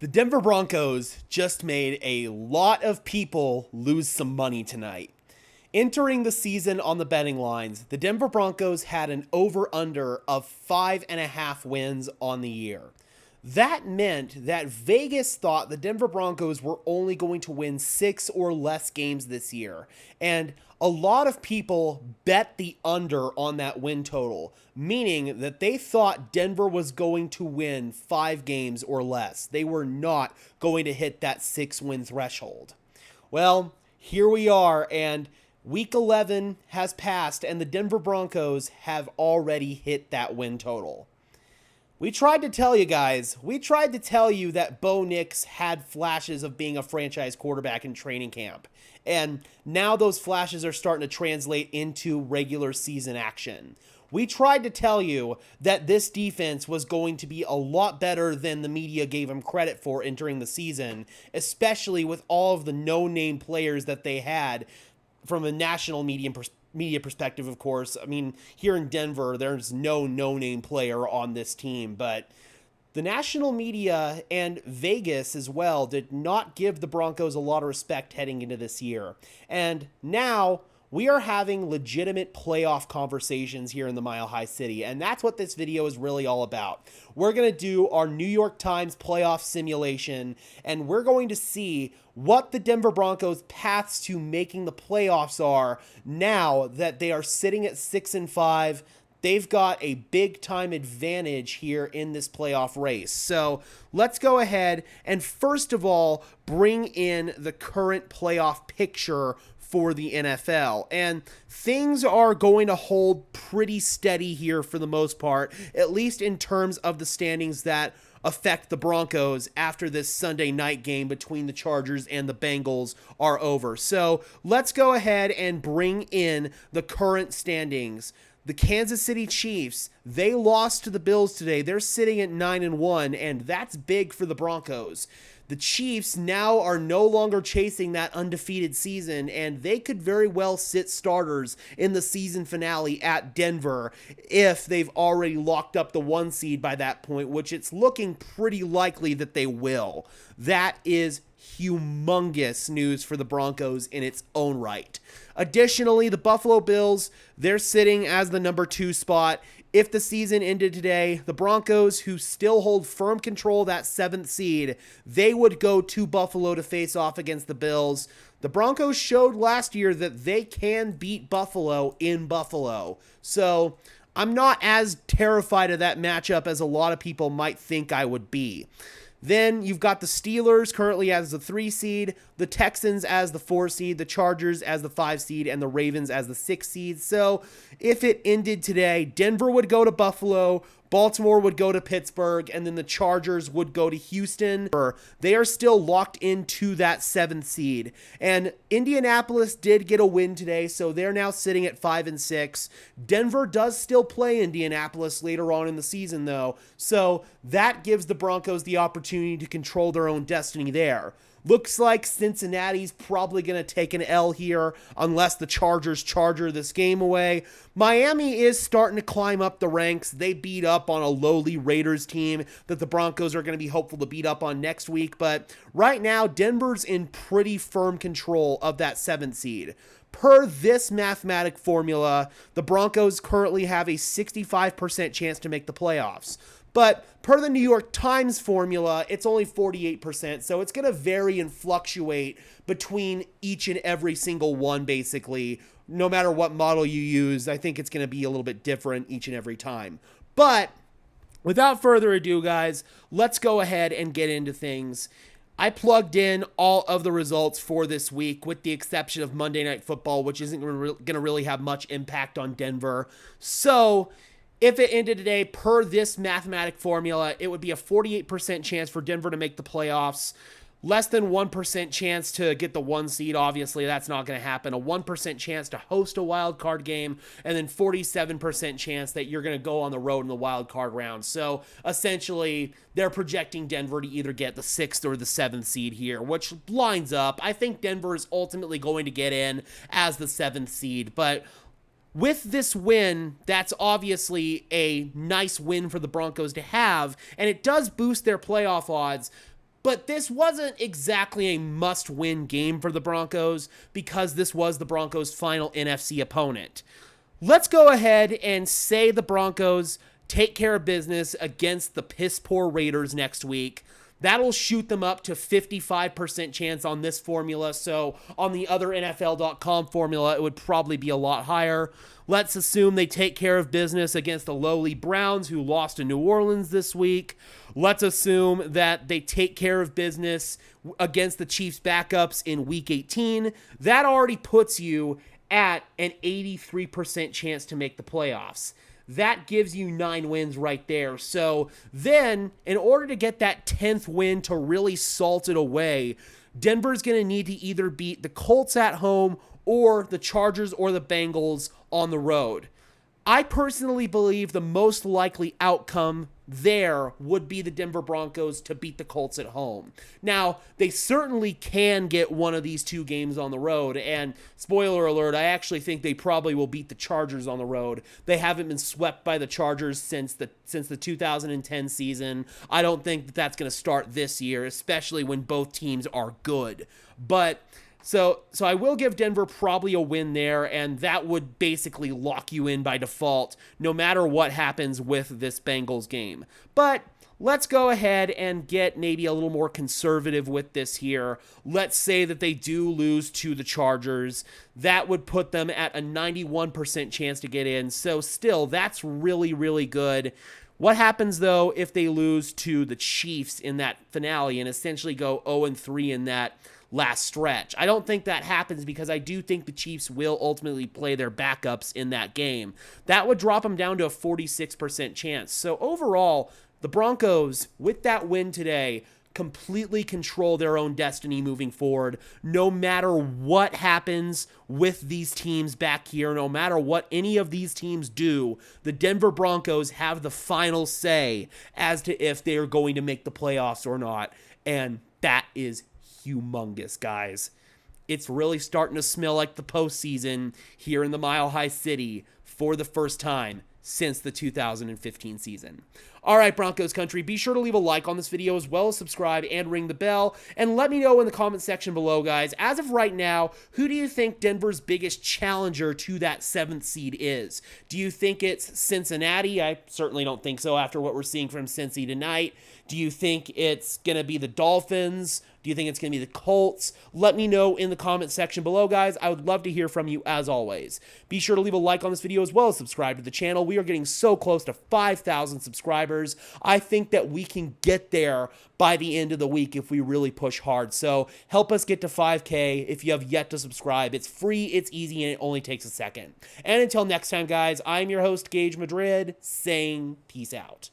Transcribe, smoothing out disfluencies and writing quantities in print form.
The Denver Broncos just made a lot of people lose some money tonight. Entering the season on the betting lines, the Denver Broncos had an over-under of 5.5 wins on the year. That meant that Vegas thought the Denver Broncos were only going to win 6 or less games this year. And a lot of people bet the under on that win total, meaning that they thought Denver was going to win 5 games or less. They were not going to hit that 6-win threshold. Well, here we are, and Week 11 has passed, and the Denver Broncos have already hit that win total. We tried to tell you guys, that Bo Nix had flashes of being a franchise quarterback in training camp. And now those flashes are starting to translate into regular season action. We tried to tell you that this defense was going to be a lot better than the media gave him credit for entering the season, especially with all of the no-name players that they had from a national media perspective, of course. I mean, here in Denver, there's no-name player on this team, but the national media and Vegas as well did not give the Broncos a lot of respect heading into this year. And now we are having legitimate playoff conversations here in the Mile High City, and that's what this video is really all about. We're going to do our New York Times playoff simulation, and we're going to see what the Denver Broncos' paths to making the playoffs are now that they are sitting at 6-5. They've got a big-time advantage here in this playoff race. So let's go ahead and first of all bring in the current playoff picture for the NFL. And things are going to hold pretty steady here for the most part, at least in terms of the standings that affect the Broncos after this Sunday night game between the Chargers and the Bengals are over. So let's go ahead and bring in the current standings. The Kansas City Chiefs, they lost to the Bills today. They're sitting at 9-1, and that's big for the Broncos. The Chiefs now are no longer chasing that undefeated season, and they could very well sit starters in the season finale at Denver if they've already locked up the 1 seed by that point, which it's looking pretty likely that they will. That is humongous news for the Broncos in its own right. Additionally, the Buffalo Bills, they're sitting as the number 2 spot. If the season ended today, the Broncos, who still hold firm control of that 7th seed, they would go to Buffalo to face off against the Bills. The Broncos showed last year that they can beat Buffalo in Buffalo. So I'm not as terrified of that matchup as a lot of people might think I would be. Then you've got the Steelers currently as the 3 seed, the Texans as the 4 seed, the Chargers as the 5 seed, and the Ravens as the 6 seed. So if it ended today, Denver would go to Buffalo, Baltimore would go to Pittsburgh, and then the Chargers would go to Houston. They are still locked into that 7th seed. And Indianapolis did get a win today, so they're now sitting at 5-6. Denver does still play Indianapolis later on in the season, though, so that gives the Broncos the opportunity to control their own destiny there. Looks like Cincinnati's probably going to take an L here unless the Chargers charger this game away. Miami is starting to climb up the ranks. They beat up on a lowly Raiders team that the Broncos are going to be hopeful to beat up on next week. But right now, Denver's in pretty firm control of that 7th seed. Per this mathematic formula, the Broncos currently have a 65% chance to make the playoffs. But per the New York Times formula, it's only 48%, so it's going to vary and fluctuate between each and every single one, basically. No matter what model you use, I think it's going to be a little bit different each and every time. But without further ado, guys, let's go ahead and get into things. I plugged in all of the results for this week, with the exception of Monday Night Football, which isn't going to really have much impact on Denver. So if it ended today, per this mathematic formula, it would be a 48% chance for Denver to make the playoffs. Less than 1% chance to get the 1 seed. Obviously, that's not going to happen. A 1% chance to host a wild card game, and then 47% chance that you're going to go on the road in the wild card round. So essentially, they're projecting Denver to either get the 6th or the 7th seed here, which lines up. I think Denver is ultimately going to get in as the 7th seed, but with this win, that's obviously a nice win for the Broncos to have, and it does boost their playoff odds. But this wasn't exactly a must-win game for the Broncos because this was the Broncos' final NFC opponent. Let's go ahead and say the Broncos take care of business against the piss-poor Raiders next week. That'll shoot them up to 55% chance on this formula. So on the other NFL.com formula, it would probably be a lot higher. Let's assume they take care of business against the lowly Browns who lost to New Orleans this week. Let's assume that they take care of business against the Chiefs backups in week 18. That already puts you at an 83% chance to make the playoffs. That gives you 9 wins right there. So then, in order to get that 10th win to really salt it away, Denver's going to need to either beat the Colts at home or the Chargers or the Bengals on the road. I personally believe the most likely outcome there would be the Denver Broncos to beat the Colts at home. Now, they certainly can get one of these 2 games on the road, and spoiler alert, I actually think they probably will beat the Chargers on the road. They haven't been swept by the Chargers since the 2010 season. I don't think that that's going to start this year, especially when both teams are good. But So I will give Denver probably a win there, and that would basically lock you in by default, no matter what happens with this Bengals game. But let's go ahead and get maybe a little more conservative with this here. Let's say that they do lose to the Chargers. That would put them at a 91% chance to get in. So still, that's really, really good. What happens, though, if they lose to the Chiefs in that finale and essentially go 0-3 in that last stretch? I don't think that happens because I do think the Chiefs will ultimately play their backups in that game. That would drop them down to a 46% chance. So overall, the Broncos, with that win today, completely control their own destiny moving forward. No matter what happens with these teams back here, no matter what any of these teams do, the Denver Broncos have the final say as to if they are going to make the playoffs or not. And that is humongous, guys. It's really starting to smell like the postseason here in the Mile High City for the first time since the 2015 season. All right, Broncos country, be sure to leave a like on this video as well as subscribe and ring the bell. And let me know in the comment section below, guys, as of right now, who do you think Denver's biggest challenger to that 7th seed is? Do you think it's Cincinnati? I certainly don't think so after what we're seeing from Cincy tonight. Do you think it's going to be the Dolphins? Do you think it's going to be the Colts? Let me know in the comment section below, guys. I would love to hear from you as always. Be sure to leave a like on this video as well as subscribe to the channel. We are getting so close to 5,000 subscribers. I think that we can get there by the end of the week if we really push hard. So help us get to 5K if you have yet to subscribe. It's free, it's easy, and it only takes a second. And until next time, guys, I'm your host, Gage Madrid, saying peace out.